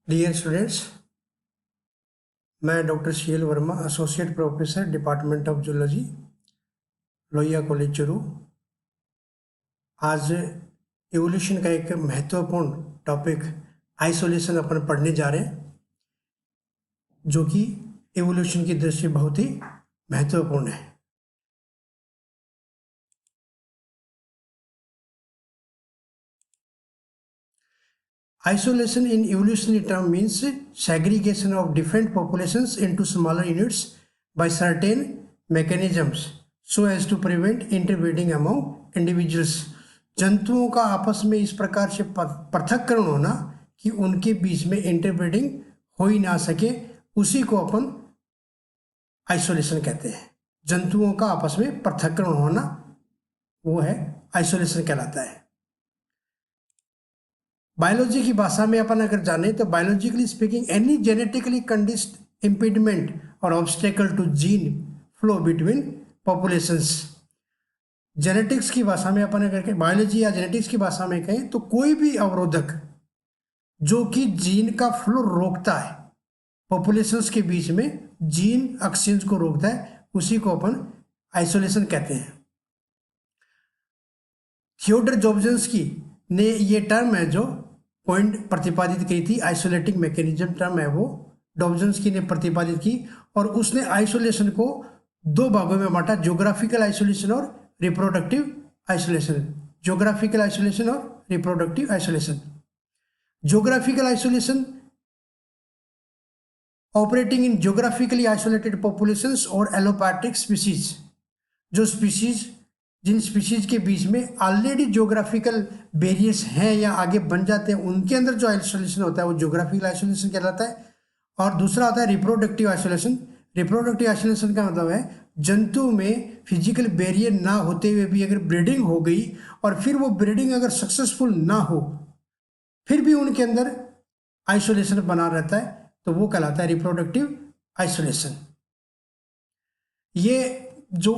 Dear students, मैं doctor CL. Verma, associate professor, department of zoology, Lohia college Churu. आज evolution का एक महत्वपूर्ण टॉपिक आइसोलेशन अपन पढ़ने जा रहे हैं, जो कि एवोल्यूशन की दृष्टि से बहुत ही महत्वपूर्ण है। Isolation in evolutionary term means segregation of different populations into smaller units by certain mechanisms so as to prevent interbreeding among individuals। जंतुओं का आपस में इस प्रकार से पृथक्करण होना कि उनके बीच में इंटरब्रीडिंग हो ही ना सके, उसी को अपन आइसोलेशन कहते हैं। जंतुओं का आपस में पृथक्करण होना वो है आइसोलेशन कहलाता है। बायोलॉजी की भाषा में अपन अगर जाने तो biologically speaking any genetically conditioned impediment और obstacle to gene flow between populations. Genetics की भाषा में अपन अगर बायोलॉजी या जेनेटिक्स की भाषा में कहें तो कोई भी अवरोधक जो कि जीन का फ्लो रोकता है, पॉपुलेशंस के बीच में जीन एक्सचेंज को रोकता है, उसी को अपन आइसोलेशन कहते हैं। थियोडर जोब्जन्स्की ने ये टर्म है जो पॉइंट प्रतिपादित की थी, आइसोलेटिंग मैकेनिज्म टर्म है वो डॉब्जन्स्की ने प्रतिपादित की, और उसने आइसोलेशन को दो भागों में बांटा, ज्योग्राफिकल आइसोलेशन और रिप्रोडक्टिव आइसोलेशन। ज्योग्राफिकल आइसोलेशन और reproductive isolation. Geographical isolation operating in geographically isolated populations और एलोपैथिक स्पीशीज। जो स्पीशीज जिन स्पीशीज के बीच में ऑलरेडी ज्योग्राफिकल बैरियर्स हैं या आगे बन जाते हैं, उनके अंदर जो आइसोलेशन होता है वो ज्योग्राफिकल आइसोलेशन कहलाता है। और दूसरा होता है रिप्रोडक्टिव आइसोलेशन। रिप्रोडक्टिव आइसोलेशन का मतलब है जंतु में फिजिकल बैरियर ना होते हुए भी अगर ब्रीडिंग हो गई और फिर वो ब्रीडिंग अगर सक्सेसफुल ना हो, फिर भी उनके अंदर आइसोलेशन बना रहता है, तो वो कहलाता है रिप्रोडक्टिव आइसोलेशन। ये जो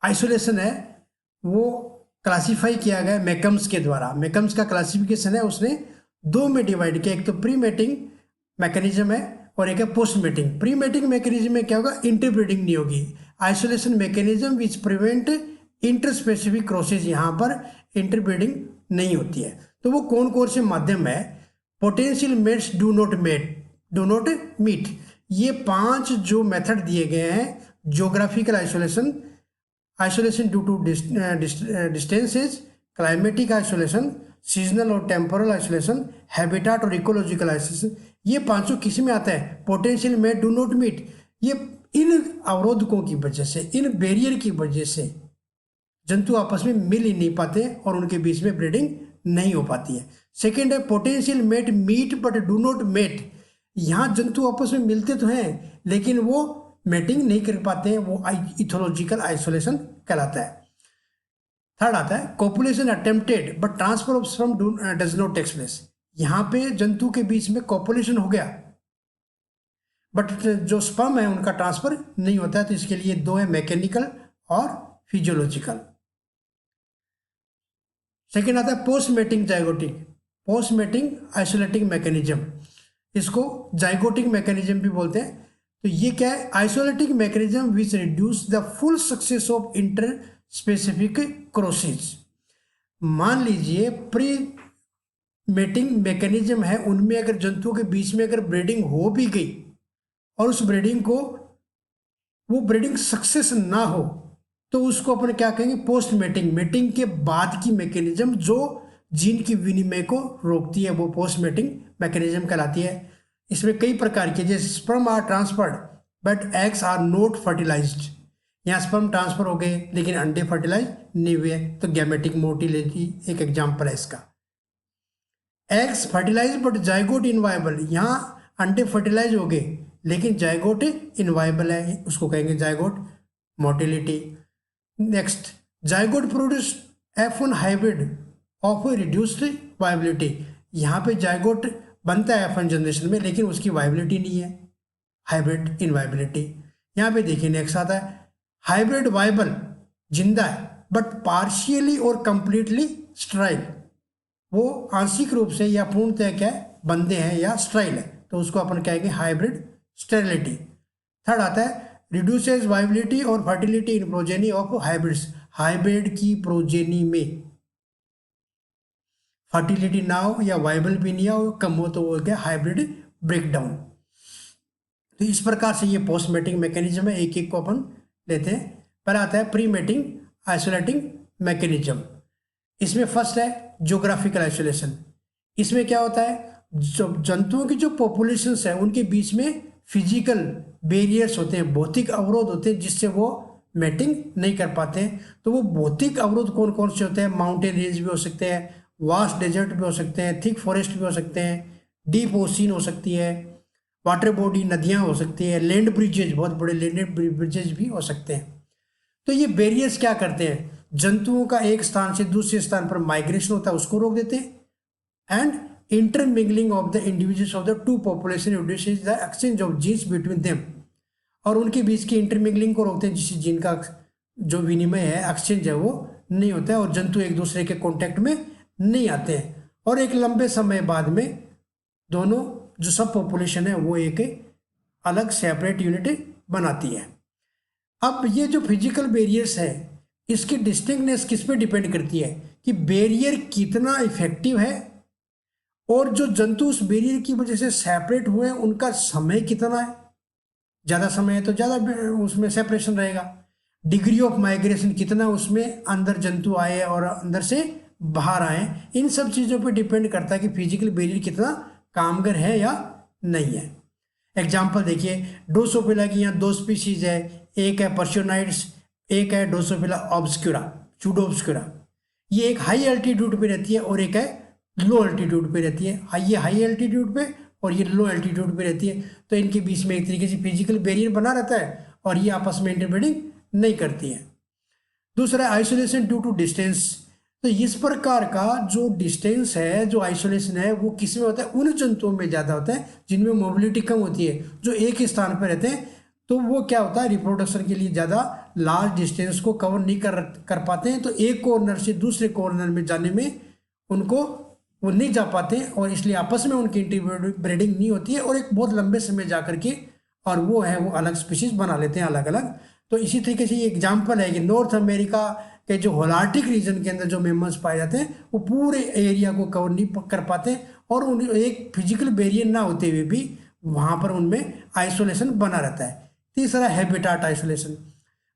आइसोलेशन है वो क्लासिफाई किया गया मैकम्स के द्वारा। मैकम्स का क्लासिफिकेशन है, उसने दो में डिवाइड किया, एक तो प्री मेटिंग मैकेनिज्म है और एक है post mating. Pre mating mechanism में क्या होगा, इंटरब्रीडिंग नहीं होगी। Isolation mechanism which prevent interspecific crosses, यहाँ पर इंटरब्रीडिंग नहीं होती है। तो वो कौन कौन से माध्यम है, potential mates do not meet. ये 5 जो मेथड दिए गए हैं, geographical isolation, isolation due to distances, climatic isolation, seasonal और टेम्पोरल आइसोलेशन, हैबिटाट और इकोलॉजिकल आइसोलेशन, ये पांचों किस में आता है, पोटेंशियल में डू नॉट मीट। ये इन अवरोधकों की वजह से, इन बैरियर की वजह से जंतु आपस में मिल ही नहीं पाते और उनके बीच में ब्रीडिंग नहीं हो पाती है। सेकेंड है potential mate meet but do not mate. यहाँ जंतु आपस में मिलते तो हैं लेकिन वो मेटिंग नहीं कर पाते हैं, वो इथोलॉजिकल आइसोलेशन कहलाता है। थर्ड आता है copulation attempted but transfer of sperm does not takes place. यहाँ पे जंतु के बीच में कॉपुलेशन हो गया बट जो स्पर्म है उनका ट्रांसफर नहीं होता है, तो इसके लिए दो है, मैकेनिकल और फिजियोलॉजिकल। सेकेंड आता है post mating zygotic. Post mating isolating mechanism, इसको जाइगोटिक मैकेनिज्म भी बोलते हैं। तो ये क्या है, isolating mechanism which reduce the full success of inter specific crosses. मान लीजिए प्री मेटिंग मैकेनिज्म है, उनमें अगर जंतुओं के बीच में अगर ब्रीडिंग हो भी गई और उस ब्रीडिंग को वो ब्रीडिंग सक्सेस ना हो, तो उसको अपन क्या कहेंगे, पोस्ट मेटिंग। मेटिंग के बाद की मैकेनिज्म जो जीन की विनिमय को रोकती है वो पोस्ट मेटिंग मैकेनिज्म कहलाती है। इसमें कई प्रकार के, जैसे sperm are transferred but eggs are not fertilized. यहाँ स्पर्म ट्रांसफर हो गए लेकिन अंडे फर्टिलाइज नहीं हुए, तो गैमेटिक मोटिलिटी एक एग्जाम्पल है इसका। एग्स फर्टिलाइज बट जाइगोट इनवायबल, यहाँ अंडे फर्टिलाइज हो गए लेकिन जाइगोट इनवायबल है, उसको कहेंगे zygote motility. Next, zygote produce F1 hybrid of reduced viability. यहाँ पे जाइगोट बनता है F1 जनरेशन में लेकिन उसकी वायबिलिटी नहीं है, हाइब्रिड इनवायबिलिटी। यहाँ पे देखिए नेक्स्ट आता है हाइब्रिड वायबल, जिंदा है बट पार्शियली और कंप्लीटली स्टराइल, वो आंशिक रूप से या पूर्णतः क्या है, बंदे हैं या स्ट्राइल है, तो उसको अपन कहेंगे हाइब्रिड स्टेरिलिटी। थर्ड आता है रिड्यूसेस वाइबिलिटी और fertility in progeny of hybrids. Hybrid की प्रोजेनी में फर्टिलिटी ना हो या वाइबल भी नहीं हो, कम हो, तो वो क्या हाइब्रिड ब्रेकडाउन। तो इस प्रकार से ये पोस्ट मेटिंग मैकेनिज्म है, एक एक को अपन लेते हैं। पहला आता है प्री मेटिंग आइसोलेटिंग मैकेनिज्म। इसमें फर्स्ट है ज्योग्राफिकल आइसोलेशन। इसमें क्या होता है, जंतुओं की जो पॉपुलेशंस है उनके बीच में फिजिकल बैरियर्स होते हैं, भौतिक अवरोध होते हैं, जिससे वो मेटिंग नहीं कर पाते हैं। तो वो भौतिक अवरोध कौन कौन से होते हैं, माउंटेन रेंज भी हो सकते हैं, वास्ट डेजर्ट भी हो सकते हैं, थिक फॉरेस्ट भी हो सकते हैं, डीप ओशियन हो सकती है, वाटर बॉडी नदियां हो सकती है, लैंड ब्रिजेज, बहुत बड़े लैंड ब्रिजेज भी हो सकते हैं। तो ये बैरियर्स क्या करते हैं, जंतुओं का एक स्थान से दूसरे स्थान पर माइग्रेशन होता है उसको रोक देते हैं। And intermingling of the individuals of the two population reduces the exchange of genes between them. और उनके बीच की इंटरमिंगलिंग को रोकते हैं, जिससे जीन का जो विनिमय है, एक्सचेंज है, वो नहीं होता है और जंतु एक दूसरे के कॉन्टेक्ट में नहीं आते हैं। और एक लंबे समय बाद में दोनों जो सब पॉपुलेशन है वो एक अलग सेपरेट यूनिट बनाती है। अब ये जो फिजिकल बैरियर्स है, इसकी डिस्टिंक्टनेस किस पे डिपेंड करती है कि बैरियर कितना इफेक्टिव है, और जो जंतु उस बैरियर की वजह से सेपरेट हुए हैं उनका समय कितना है। ज़्यादा समय है तो ज़्यादा उसमें सेपरेशन रहेगा। डिग्री ऑफ माइग्रेशन कितना उसमें अंदर जंतु आए और अंदर से बाहर आए, इन सब चीज़ों पे डिपेंड करता है कि फिजिकल बैरियर कितना कामगर है या नहीं है। एग्जाम्पल देखिए, ड्रोसोफिला की यहाँ दो स्पीशीज है, एक है पर्शियोनाइड्स, एक है ड्रोसोफिला ऑब्स्क्यूरा, सूडोब्स्क्यूरा। ये एक हाई एल्टीट्यूड पे रहती है और एक है लो एल्टीट्यूड पे रहती है। ये हाई एल्टीट्यूड पे और ये लो एल्टीट्यूड पे रहती है, तो इनके बीच में एक तरीके से फिजिकल बैरियर बना रहता है और ये आपस में इंटरब्रीडिंग नहीं करती है। दूसरा आइसोलेशन ड्यू टू डिस्टेंस। तो इस प्रकार का जो डिस्टेंस है, जो आइसोलेशन है, वो किस में होता है, उन जंतुओं में ज़्यादा होता है जिनमें मोबिलिटी कम होती है, जो एक ही स्थान पर रहते हैं। तो वो क्या होता है, रिप्रोडक्शन के लिए ज़्यादा लार्ज डिस्टेंस को कवर नहीं कर पाते हैं, तो एक कॉर्नर से दूसरे कॉर्नर में जाने में उनको वो नहीं जा पाते हैं और इसलिए आपस में उनकी इंटरब्रीडिंग नहीं होती है और एक बहुत लंबे समय जा करके और वो अलग स्पीशीज बना लेते हैं अलग अलग। तो इसी तरीके से ये एग्जाम्पल है कि नॉर्थ अमेरिका के जो होलार्टिक रीजन के अंदर जो मेमल्स पाए जाते हैं वो पूरे एरिया को कवर नहीं कर पाते और उन एक फिजिकल बैरियर ना होते हुए भी वहाँ पर उनमें आइसोलेशन बना रहता है। तीसरा हैबिटाट आइसोलेशन।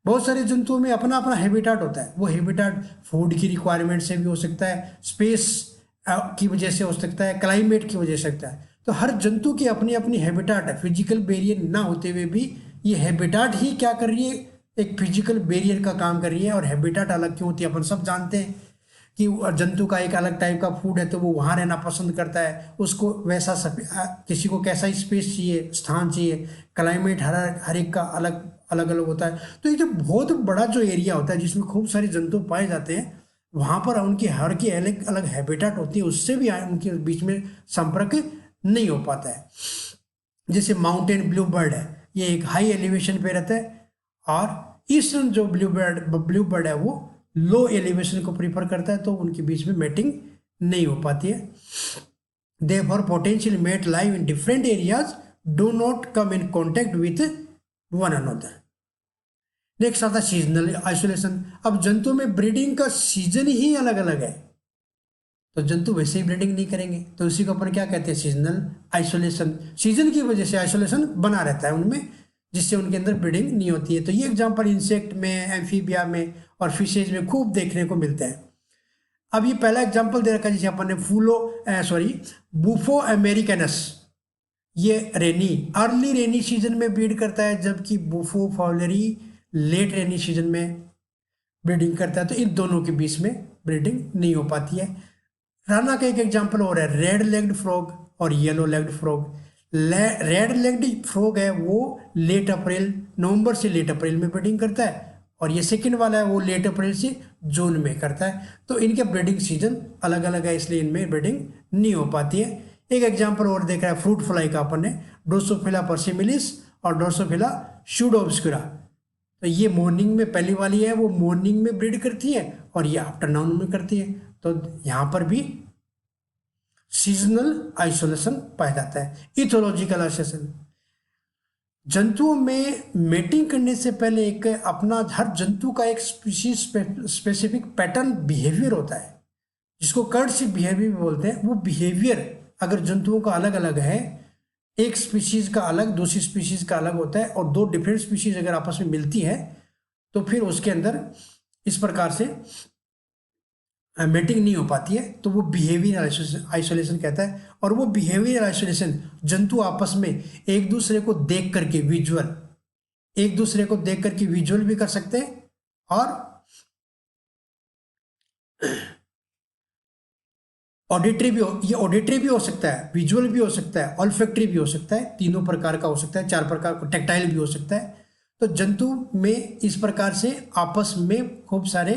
बहुत सारे जंतुओं में अपना अपना हैबिटाट होता है, वो हैबिटाट फूड की रिक्वायरमेंट से भी हो सकता है, स्पेस की वजह से हो सकता है, क्लाइमेट की वजह से सकता है। तो हर जंतु की अपनी अपनी हैबिटाट है, फिजिकल बैरियर ना होते हुए भी ये हैबिटाट ही क्या कर रही है, एक फिजिकल बैरियर का काम कर रही है। और हैबिटाट अलग क्यों होती है, अपन सब जानते हैं कि जंतु का एक अलग टाइप का फूड है तो वो वहाँ रहना पसंद करता है, उसको वैसा किसी को कैसा स्पेस चाहिए, स्थान चाहिए, क्लाइमेट हर एक का अलग अलग अलग होता है। तो ये जो बहुत बड़ा जो एरिया होता है जिसमें खूब सारे जंतु पाए जाते हैं, वहाँ पर उनकी हर की अलग अलग हैबिटाट होती है, उससे भी उनके बीच में संपर्क नहीं हो पाता है। जैसे माउंटेन ब्लू बर्ड है, ये एक हाई एलिवेशन पे रहता है, और ईस्टर्न जो ब्लू बर्ड है वो लो एलिवेशन को प्रीफर करता है, तो उनके बीच में मेटिंग नहीं हो पाती है। Therefore, potential mate live in different areas do not come in contact with one another. Next आता है सीजनल आइसोलेशन। अब जंतु में ब्रीडिंग का सीजन ही अलग अलग है, तो जंतु वैसे ही ब्रीडिंग नहीं करेंगे, तो उसी को अपन क्या कहते हैं, सीजनल आइसोलेशन। सीजन की वजह से आइसोलेशन बना रहता है उनमें, जिससे उनके अंदर ब्रीडिंग नहीं होती है। तो ये एग्जाम्पल इंसेक्ट में, एम्फीबिया में और फिशेज में खूब देखने को मिलते हैं। अब ये पहला एग्जाम्पल दे रखा है, जैसे अपन ने बुफो अमेरिकनस, ये अर्ली रेनी सीजन में ब्रीड करता है, जबकि बुफो फाउलरी लेट रेनी सीजन में ब्रीडिंग करता है। तो इन दोनों के बीच में ब्रीडिंग नहीं हो पाती है। राना का एक एग्जाम्पल और है, रेड लेग्ड फ्रॉग और yellow legged frog. Red legged frog है वो लेट अप्रैल, नवंबर से लेट अप्रैल में ब्रीडिंग करता है, और ये सेकंड वाला है वो लेट अप्रैल से जून में करता है। तो इनके ब्रीडिंग सीजन अलग अलग है, इसलिए इनमें ब्रीडिंग नहीं हो पाती है। एक एग्जाम्पल और देख रहा है फ्रूट फ्लाई का अपन ने, ड्रोसोफिला पर्सिमिलिस और ड्रोसोफिला सूडोब्स्क्यूरा। तो ये मॉर्निंग में पहली वाली है, वो मॉर्निंग में ब्रीड करती है और ये आफ्टरनून में करती है। तो यहाँ पर भी सीजनल आइसोलेशन पाया जाता है। इथोलॉजिकल आइसोलेशन, जंतुओं में मेटिंग करने से पहले एक अपना हर जंतु का एक स्पेसिफिक पैटर्न बिहेवियर होता है, जिसको कर्टशिप बिहेवियर भी बोलते हैं। वो बिहेवियर अगर जंतुओं का अलग अलग है, एक स्पीशीज का अलग दूसरी स्पीशीज का अलग होता है, और दो डिफरेंट स्पीशीज अगर आपस में मिलती है तो फिर उसके अंदर इस प्रकार से मेटिंग नहीं हो पाती है, तो वो बिहेवियर आइसोलेशन कहता है। और वो बिहेवियर आइसोलेशन जंतु आपस में एक दूसरे को देख करके विजुअल, एक दूसरे को देख करके विजुअल भी कर सकते हैं, और ऑडिटरी भी ये ऑडिटरी भी हो सकता है, विजुअल भी हो सकता है, ऑल्फैक्टरी भी हो सकता है, तीनों प्रकार का हो सकता है, चार प्रकार का टैक्टाइल भी हो सकता है। तो जंतु में इस प्रकार से आपस में खूब सारे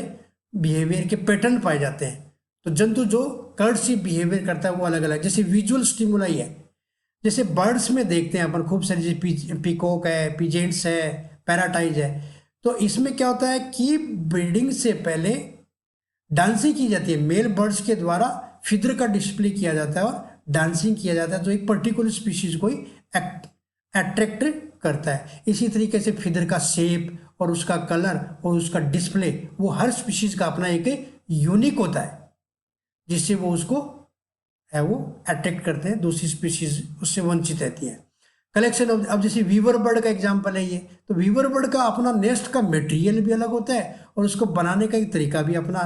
बिहेवियर के पैटर्न पाए जाते हैं। तो जंतु जो कर्टशिप बिहेवियर करता है वो अलग अलग, जैसे विजुअल स्टिमुलाई है, जैसे बर्ड्स में देखते हैं अपन खूब सारी, जैसे पीकॉक है, पिजेंट्स है, पैराटाइज है। तो इसमें क्या होता है कि ब्रीडिंग से पहले डांसिंग की जाती है, मेल बर्ड्स के द्वारा फिदर का डिस्प्ले किया जाता है और डांसिंग किया जाता है, जो एक पर्टिकुलर स्पीशीज को अट्रैक्ट करता है। इसी तरीके से फिदर का शेप और उसका कलर और उसका डिस्प्ले, वो हर स्पीशीज का अपना एक यूनिक होता है, जिससे वो उसको है वो अट्रैक्ट करते हैं, दूसरी स्पीशीज उससे वंचित रहती है। कलेक्शन ऑफ, अब जैसे वीवर बर्ड का एग्जांपल है ये, तो वीवर बर्ड का अपना नेस्ट का मटेरियल भी अलग होता है और उसको बनाने का एक तरीका भी अपना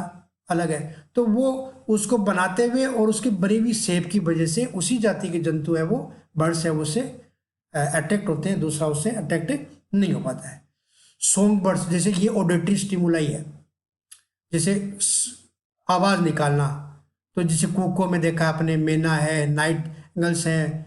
अलग है। तो वो उसको बनाते हुए और उसकी बनी हुई शेप की वजह से उसी जाति के जंतु है वो बर्ड्स है उससे अट्रैक्ट होते हैं, दूसरा उससे अट्रैक्ट नहीं हो पाता है। सॉन्ग बर्ड्स, जैसे ये ऑडिटरी स्टिमुलाई है, जैसे आवाज निकालना, तो जैसे कुको में देखा आपने, मैना है, नाइटगल्स है,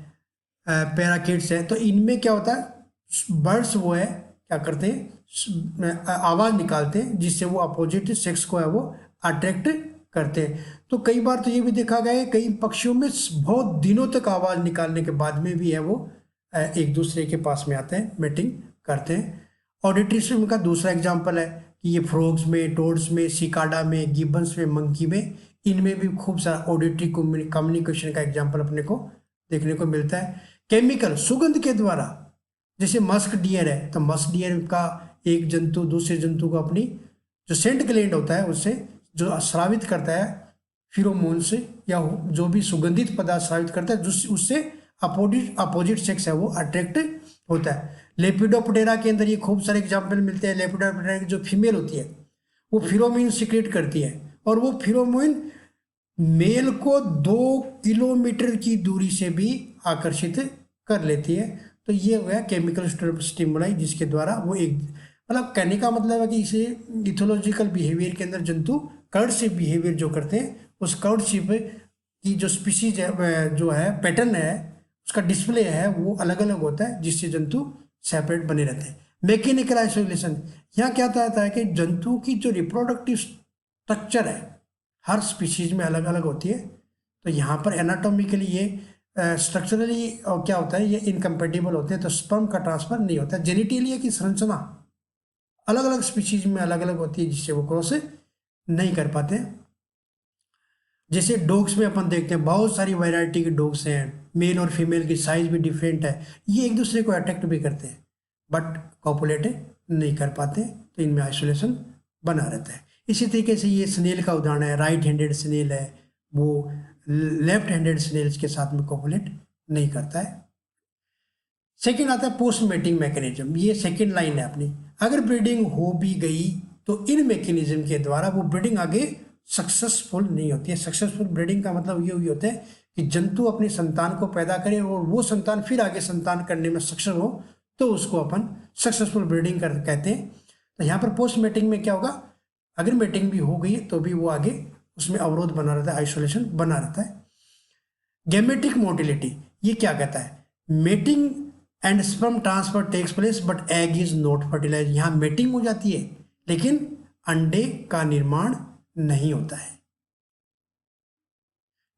पैराकिट्स है, तो इनमें क्या होता है बर्ड्स वो है क्या करते हैं आवाज निकालते हैं, जिससे वो अपोजिट सेक्स को है वो अट्रैक्ट करते हैं। तो कई बार तो ये भी देखा गया है कई पक्षियों में बहुत दिनों तक आवाज निकालने के बाद में भी है वो एक दूसरे के पास में आते हैं, मेटिंग करते हैं। ऑडिटरी स्टिमुलाई का दूसरा एग्जांपल है कि ये फ्रॉग्स में, टोड्स में, सिकाडा में, गिब्बन्स में, मंकी में, इनमें भी खूब सारा ऑडिटरी कम्युनिकेशन का एग्जांपल अपने को देखने को मिलता है। केमिकल, सुगंध के द्वारा, जैसे मस्क डियर है, तो मस्क डियर का एक जंतु दूसरे जंतु को अपनी जो सेंट ग्लैंड होता है उससे जो स्रावित करता है फिरोमोन से, या जो भी सुगंधित पदार्थ स्रावित करता है उससे अपोजिट सेक्स है वो अट्रैक्ट होता है। लेपिडोप्टेरा के अंदर ये खूब सारे एग्जाम्पल मिलते हैं। लेपिडोप्टेरा की जो फीमेल होती है वो फिरोमिन सिक्रेट करती है, और वो फिरोमिन मेल को 2 किलोमीटर की दूरी से भी आकर्षित कर लेती है। तो ये हो गया केमिकल स्टिमुलाई, जिसके द्वारा वो एक, मतलब कहने का मतलब है कि इसे इथोलॉजिकल बिहेवियर के अंदर जंतु कर्टशिप बिहेवियर जो करते हैं, उस कर्टशिप की जो स्पीशीज है, जो है पैटर्न है, उसका डिस्प्ले है वो अलग अलग होता है, जिससे जंतु सेपरेट बने रहते हैं। मैकेनिकल आइसोलेशन, यहाँ क्या होता है कि जंतु की जो रिप्रोडक्टिव स्ट्रक्चर है हर स्पीशीज में अलग अलग होती है। तो यहाँ पर एनाटॉमिकली ये स्ट्रक्चरली क्या होता है, ये इनकम्पेटिबल होते हैं, तो स्पर्म का ट्रांसफर नहीं होता। जेनिटली की संरचना अलग अलग स्पीशीज में अलग अलग होती है, जिससे वो क्रॉस नहीं कर पाते। जैसे डॉग्स में अपन देखते हैं बहुत सारी वैरायटी के डॉग्स हैं, मेल और फीमेल की साइज भी डिफरेंट है, ये एक दूसरे को अट्रैक्ट भी करते हैं बट कॉपुलेट नहीं कर पाते, तो इनमें आइसोलेशन बना रहता है। इसी तरीके से ये स्नेल का उदाहरण है, राइट हैंडेड स्नेल है, वो लेफ्ट हैंडेड स्नेल्स के साथ में कॉपुलेट नहीं करता है। सेकेंड आता है पोस्ट मेटिंग मैकेनिज्म, ये सेकेंड लाइन है अपनी। अगर ब्रीडिंग हो भी गई तो इन मैकेनिज्म के द्वारा वो ब्रीडिंग आगे सक्सेसफुल नहीं होती है। सक्सेसफुल ब्रीडिंग का मतलब ये होता है कि जंतु अपनी संतान को पैदा करे और वो संतान फिर आगे संतान करने में सक्षम हो, तो उसको अपन सक्सेसफुल ब्रीडिंग कर कहते हैं। तो यहाँ पर पोस्ट मेटिंग में क्या होगा, अगर मेटिंग भी हो गई है तो भी वो आगे उसमें अवरोध बना रहता है, आइसोलेशन बना रहता है। गैमेटिक मोटिलिटी, ये क्या कहता है, mating and sperm transfer takes place but egg is not fertilize. यहाँ मेटिंग हो जाती है लेकिन अंडे का निर्माण नहीं होता है,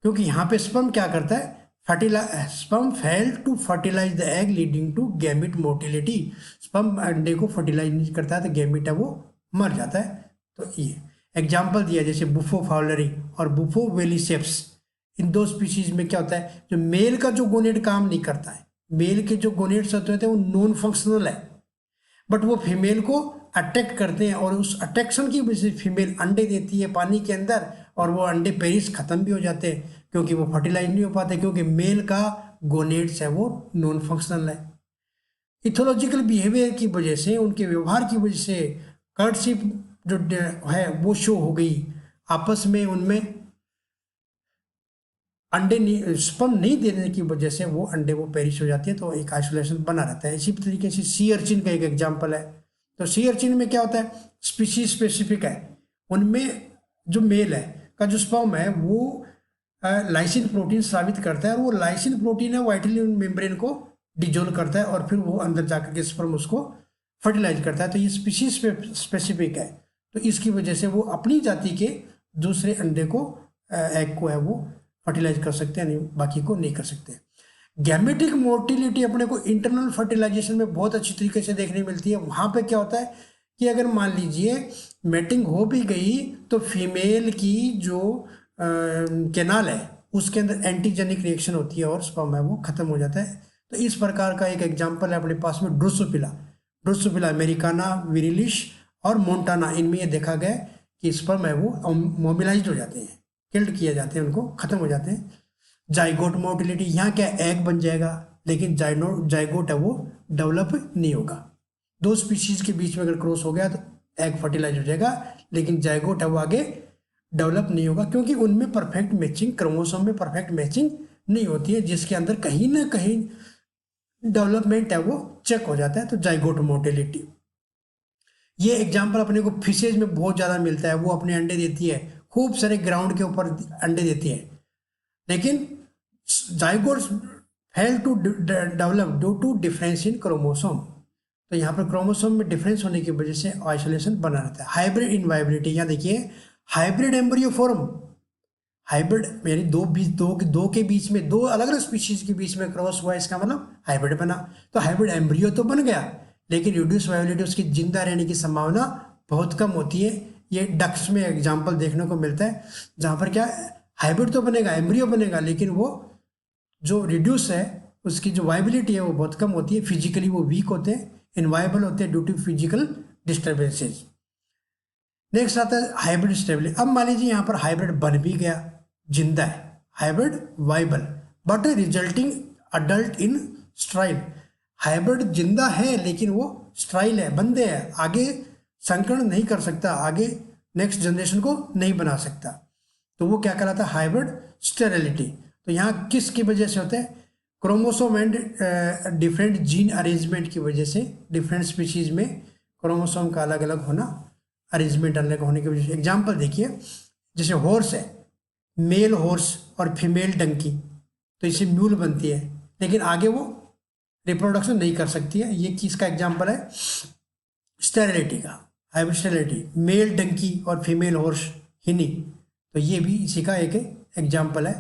क्योंकि यहां पे स्पर्म क्या करता है, sperm fail to fertilize the egg leading to gamete motility. Sperm अंडे को फर्टिलाइज नहीं करता है तो गैमिट है वो मर जाता है। तो ये एग्जाम्पल दिया जैसे बुफो फाउलरी और बुफो वेलिसेप्स, इन दो स्पीशीज में क्या होता है, जो मेल का जो गोनेड काम नहीं करता है, मेल के जो गोनेड्स होते हैं वो नॉन फंक्शनल है, बट वो फीमेल को अट्रैक्ट करते हैं और उस अट्रैक्शन की वजह से फीमेल अंडे देती है पानी के अंदर, और वो अंडे पेरिस खत्म भी हो जाते हैं क्योंकि वो फर्टिलाइज नहीं हो पाते, क्योंकि मेल का गोनेड्स है वो नॉन फंक्शनल है। इथोलॉजिकल बिहेवियर की वजह से, उनके व्यवहार की वजह से कर्टशिप जो है वो शो हो गई, आपस में उनमें अंडे नहीं, स्पर्म नहीं देने की वजह से वो अंडे वो पेरिश हो जाती है, तो एक आइसोलेशन बना रहता है। इसी तरीके से सी अर्चिन का एक एग्जांपल है। तो सी अर्चिन में क्या होता है, स्पीशीज स्पेसिफिक है, उनमें जो मेल है का जो स्पर्म है वो लाइसिन प्रोटीन स्रावित करता है, और वो लाइसिन प्रोटीन है वो वाइटल मेम्ब्रेन को डिजोल्व करता है और फिर वो अंदर जाकर के स्पर्म उसको फर्टिलाइज करता है। तो ये स्पीशीज स्पेसिफिक है, तो इसकी वजह से वो अपनी जाति के दूसरे अंडे को, एग को है वो फर्टिलाइज कर सकते हैं, नहीं बाकी को नहीं कर सकते। गैमेटिक मोटिलिटी अपने को इंटरनल फर्टिलाइजेशन में बहुत अच्छी तरीके से देखने मिलती है। वहाँ पे क्या होता है कि अगर मान लीजिए मेटिंग हो भी गई तो फीमेल की जो कैनाल है उसके अंदर एंटीजेनिक रिएक्शन होती है और स्पर्म है वो खत्म हो जाता है। तो इस प्रकार का एक एग्जाम्पल है अपने पास में ड्रोसोफिला, ड्रोसोफिला अमेरिकाना, विरिलिश और मोन्टाना। इनमें ये देखा गया कि स्पर्म है वो मोबिलाइज हो जाते हैं, किल्ड किए जाते हैं, उनको खत्म हो जाते हैं। जाइगोट मोटिलिटी, यहाँ क्या एग बन जाएगा लेकिन जाइगोट है वो डेवलप नहीं होगा। दो स्पीशीज के बीच में अगर क्रॉस हो गया तो एग फर्टिलाइज हो जाएगा, लेकिन जाइगोट है वो आगे डेवलप नहीं होगा, क्योंकि उनमें परफेक्ट मैचिंग, क्रोमोसोम में परफेक्ट मैचिंग नहीं होती है, जिसके अंदर कहीं ना कहीं डेवलपमेंट है वो चेक हो जाता है। तो जाइगोट मोटिलिटी, ये एग्जाम्पल अपने को फिशेज में बहुत ज़्यादा मिलता है। वो अपने अंडे देती है, खूब सारे ग्राउंड के ऊपर अंडे देती है, लेकिन zygotes fail to develop due to difference in chromosome. तो यहाँ पर क्रोमोसोम में डिफरेंस होने की वजह से आइसोलेशन बना रहता है। हाइब्रिड इनवाइबिलिटी, यहाँ देखिए हाइब्रिड एम्ब्रियो फॉर्म, हाइब्रिड यानी दो के बीच में, दो अलग अलग स्पीशीज के बीच में क्रॉस हुआ, इसका मतलब हाइब्रिड बना। तो हाइब्रिड एम्ब्रियो तो बन गया, लेकिन रिड्यूस वाइबिलिटी, उसकी जिंदा रहने की संभावना बहुत कम होती है। ये डक्स में एग्जाम्पल देखने को मिलता है, जहाँ पर क्या हाइब्रिड तो बनेगा, एम्ब्रियो बनेगा, लेकिन वो जो रिड्यूस है उसकी जो वाइबिलिटी है वो बहुत कम होती है, फिजिकली वो वीक होते हैं, इनवाइबल होते हैं due to physical disturbances. Next आता है हाइब्रिड स्टेबिलिटी। अब मान लीजिए यहाँ पर हाइब्रिड बन भी गया, जिंदा है, hybrid viable but resulting adult in स्ट्राइल। Hybrid जिंदा है लेकिन वो स्ट्राइल है, बंदे है, आगे संकरण नहीं कर सकता, आगे नेक्स्ट जनरेशन को नहीं बना सकता, तो वो क्या कहलाता है, हाइब्रिड स्टेरिलिटी। तो यहाँ किसकी वजह से होता है, chromosome and different gene arrangement की वजह से, डिफरेंट स्पीशीज में क्रोमोसोम का अलग अलग होना, अरेंजमेंट अलग होने की वजह से। एग्जाम्पल देखिए, जैसे हॉर्स है, मेल हॉर्स और फीमेल डंकी, तो इससे म्यूल बनती है, लेकिन आगे वो रिप्रोडक्शन नहीं कर सकती है। ये किसका एग्जाम्पल है, स्टेरिलिटी का, हाइब्रिड स्टेरिलिटी, मेल डंकी और फीमेल हॉर्स हिनी, तो ये भी इसी का एक एग्जाम्पल है।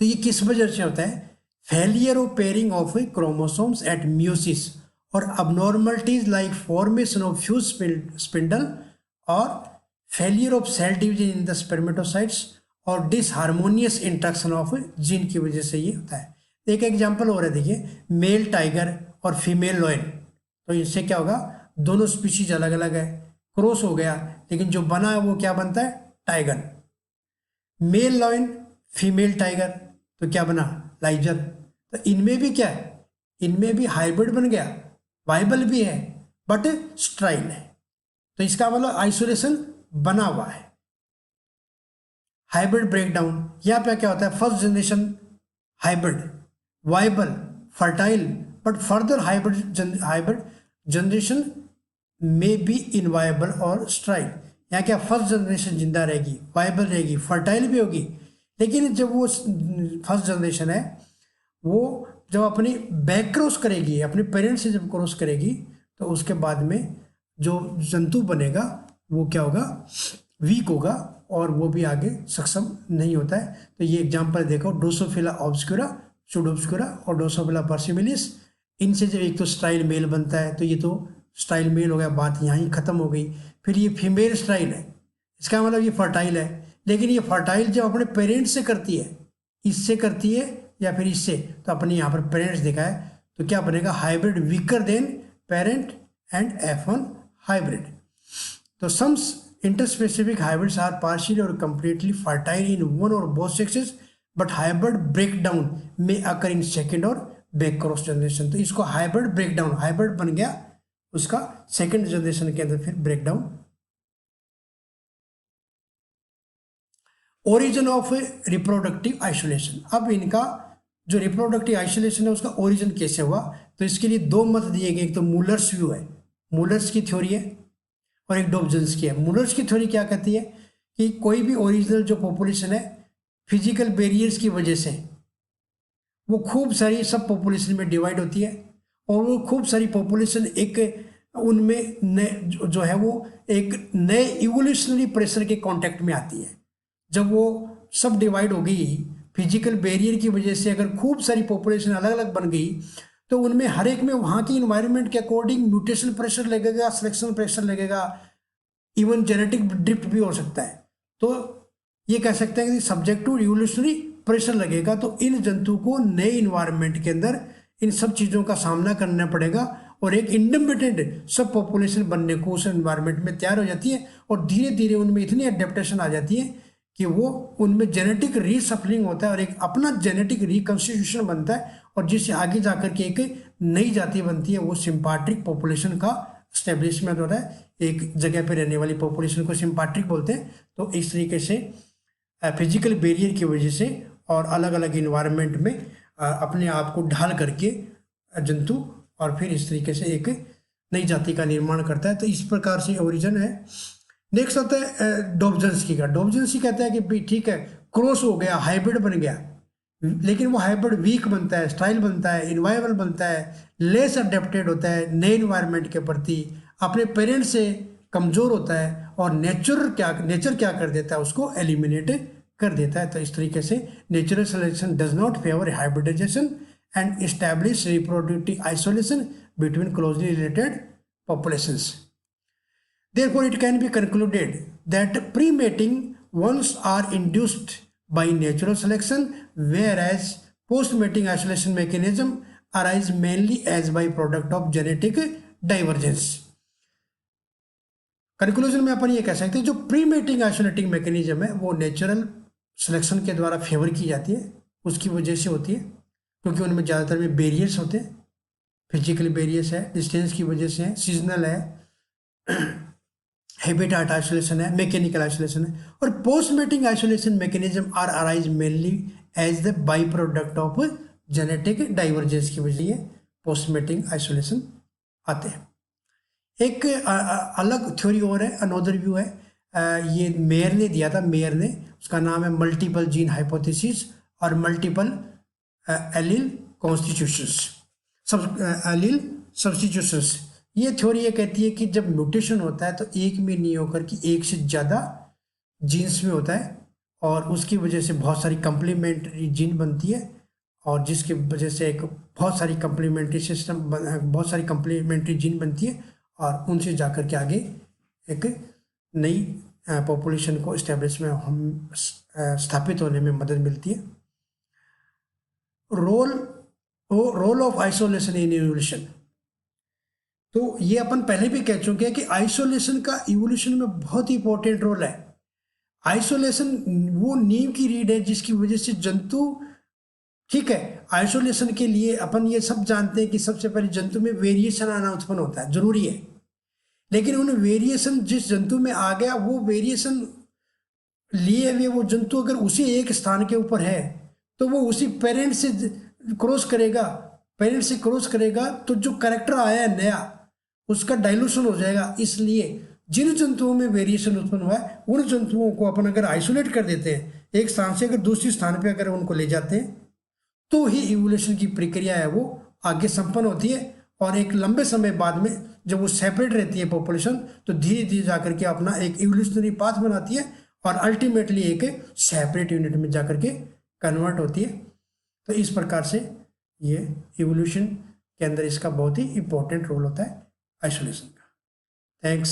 तो ये किस वजह से होता है, failure of pairing of chromosomes at meiosis और abnormalities like formation of fused spindle और failure of cell division in the spermatocytes और disharmonious interaction of जीन की वजह से ये होता है। एक एग्जांपल और है, देखिए मेल टाइगर और फीमेल लॉयन, तो इससे क्या होगा, दोनों स्पीशीज अलग अलग है, क्रॉस हो गया, लेकिन जो बना है वो क्या बनता है, tiger. Male lion female tiger, तो क्या बना, लाइजर। तो इनमें भी क्या है, इनमें भी हाइब्रिड बन गया, वाइबल भी है बट स्ट्राइल है, तो इसका मतलब आइसोलेशन बना हुआ है। हाइब्रिड ब्रेकडाउन, यहाँ पे क्या होता है, first generation hybrid viable fertile but further hybrid generation में बी इनवाइबल और स्ट्राइल। यहाँ क्या, फर्स्ट जनरेशन जिंदा रहेगी, वाइबल रहेगी, फर्टाइल भी होगी, लेकिन जब वो फर्स्ट जनरेशन है वो जब अपनी बैक क्रॉस करेगी, अपने पेरेंट्स से जब क्रॉस करेगी, तो उसके बाद में जो जंतु बनेगा वो क्या होगा, वीक होगा और वो भी आगे सक्षम नहीं होता है। तो ये एग्जांपल देखो, ड्रोसोफिला ऑब्स्क्यूरा, सुडोब्स्क्यूरा और ड्रोसोफिला पर्सिमिलिस, इनसे जब एक तो स्टाइल मेल बनता है, तो ये तो स्टाइल मेल हो गया, बात यहाँ ही खत्म हो गई। फिर ये फीमेल स्टाइल है, इसका मतलब ये फर्टाइल है, लेकिन ये फर्टाइल जब अपने पेरेंट्स से करती है, इससे करती है या फिर इससे, तो अपने यहाँ पर पेरेंट्स दिखा है, तो क्या बनेगा, hybrid weaker then parent and F1 hybrid. तो सम interspecific hybrids are partially or completely fertile in one or both sexes, but hybrid breakdown may occur in second or back cross generation। तो इसको hybrid breakdown, hybrid बन गया, उसका second generation के अंदर फिर breakdown. Origin of reproductive isolation, अब इनका जो रिप्रोडक्टिव आइसोलेशन है उसका ओरिजिन कैसे हुआ, तो इसके लिए दो मत दिए गए। एक तो मूलर्स व्यू है, मूलर्स की थ्योरी है, और एक डॉब्जन्स की है। मूलर्स की थ्योरी क्या कहती है कि कोई भी ओरिजिनल जो पॉपुलेशन है, फिजिकल बैरियर्स की वजह से वो खूब सारी सब पॉपुलेशन में डिवाइड होती है, और वो खूब सारी पॉपुलेशन एक उनमें जो है वो एक नए इवोल्यूशनरी प्रेशर के कांटेक्ट में आती है। जब वो सब डिवाइड हो गई फिजिकल बैरियर की वजह से, अगर खूब सारी पॉपुलेशन अलग अलग बन गई, तो उनमें हर एक में वहाँ की इन्वायरमेंट के अकॉर्डिंग म्यूटेशन प्रेशर लगेगा, सिलेक्शन प्रेशर लगेगा, इवन जेनेटिक ड्रिफ्ट भी हो सकता है। तो ये कह सकते हैं कि सब्जेक्ट टू रिवोल्यूशनरी प्रेशर लगेगा। तो इन जंतु को नए इन्वायरमेंट के अंदर इन सब चीज़ों का सामना करना पड़ेगा, और एक इंडिपेंडेंट सब पॉपुलेशन बनने को उस इन्वायरमेंट में तैयार हो जाती है, और धीरे धीरे उनमें इतनी अडेप्टेशन आ जाती है कि वो उनमें जेनेटिक रीसफलिंग होता है और एक अपना जेनेटिक रिकॉन्स्टिट्यूशन बनता है, और जिससे आगे जाकर के एक नई जाति बनती है, वो सिम्पाट्रिक पॉपुलेशन का स्टेब्लिशमेंट होता है। एक जगह पे रहने वाली पॉपुलेशन को सिम्पाट्रिक बोलते हैं। तो इस तरीके से फिजिकल बैरियर की वजह से और अलग अलग इन्वायरमेंट में अपने आप को ढाल करके जंतु और फिर इस तरीके से एक नई जाति का निर्माण करता है। तो इस प्रकार से ओरिजिन है। नेक्स्ट आता है डॉब्जन्स्की का। डॉब्जन्स्की कहता है कि भाई ठीक है, क्रॉस हो गया, हाइब्रिड बन गया, लेकिन वो हाइब्रिड वीक बनता है, स्टाइल बनता है, इन्वायबल बनता है, लेस अडेप्टेड होता है नए इन्वायरमेंट के प्रति, अपने पेरेंट्स से कमज़ोर होता है, और नेचर क्या कर देता है, उसको एलिमिनेट कर देता है। तो इस तरीके से natural selection does not favour hybridization and establish reproductive isolation between closely related populations. Therefore, it can be concluded that pre-mating ones are induced by natural selection, whereas post-mating isolation mechanism arise mainly as by product of genetic divergence। Conclusion में अपन ये कह सकते हैं जो pre mating isolating mechanism है वो natural selection के द्वारा फेवर की जाती है, उसकी वजह से होती है, क्योंकि उनमें ज़्यादातर में बैरियर्स होते हैं, फिजिकल बैरियर्स है, डिस्टेंस की वजह से है, सीजनल है, हैबिटेट आइसोलेशन है, मैकेनिकल आइसोलेशन है। और post mating isolation mechanism are arise mainly as the by product of genetic divergence की वजह से पोस्ट मेटिंग आइसोलेशन आते हैं। एक अलग थ्योरी और है, अनोदर व्यू है, ये मेयर ने दिया था, मेयर ने, उसका नाम है मल्टीपल जीन हाइपोथेसिस और multiple allele constitutions, allele substitutions. ये थ्योरी ये कहती है कि जब म्यूटेशन होता है तो एक में नहीं होकर कि एक से ज़्यादा जीन्स में होता है, और उसकी वजह से बहुत सारी कंप्लीमेंट्री जीन बनती है, और जिसकी वजह से एक बहुत सारी कंप्लीमेंट्री सिस्टम बहुत सारी कंप्लीमेंट्री जीन बनती है, और उनसे जाकर के आगे एक नई पॉपुलेशन को इस्टेब्लिश में हम स्थापित होने में मदद मिलती है। Role of isolation in evolution. तो ये अपन पहले भी कह चुके हैं कि आइसोलेशन का इवोल्यूशन में बहुत ही इंपॉर्टेंट रोल है। आइसोलेशन वो नींव की रीढ़ है जिसकी वजह से जंतु, ठीक है, आइसोलेशन के लिए अपन ये सब जानते हैं कि सबसे पहले जंतु में वेरिएशन आना उत्पन्न होता है, जरूरी है, लेकिन उन वेरिएशन जिस जंतु में आ गया वो वेरिएशन लिए हुए वो जंतु अगर उसी एक स्थान के ऊपर है तो वो उसी पेरेंट से क्रॉस करेगा, पेरेंट से क्रॉस करेगा तो जो कैरेक्टर आया है नया उसका डाइल्यूशन हो जाएगा। इसलिए जिन जंतुओं में वेरिएशन उत्पन्न हुआ है उन जंतुओं को अपन अगर आइसोलेट कर देते हैं, एक स्थान से अगर दूसरी स्थान पे अगर उनको ले जाते हैं, तो ही इवोल्यूशन की प्रक्रिया है वो आगे संपन्न होती है। और एक लंबे समय बाद में जब वो सेपरेट रहती है पॉपुलेशन, तो धीरे धीरे जाकर के अपना एक इवोल्यूशनरी पाथ बनाती है और अल्टीमेटली एक सेपरेट यूनिट में जाकर के कन्वर्ट होती है। तो इस प्रकार से ये इवोल्यूशन के अंदर इसका बहुत ही इंपॉर्टेंट रोल होता है आइसोलेशन का। थैंक्स।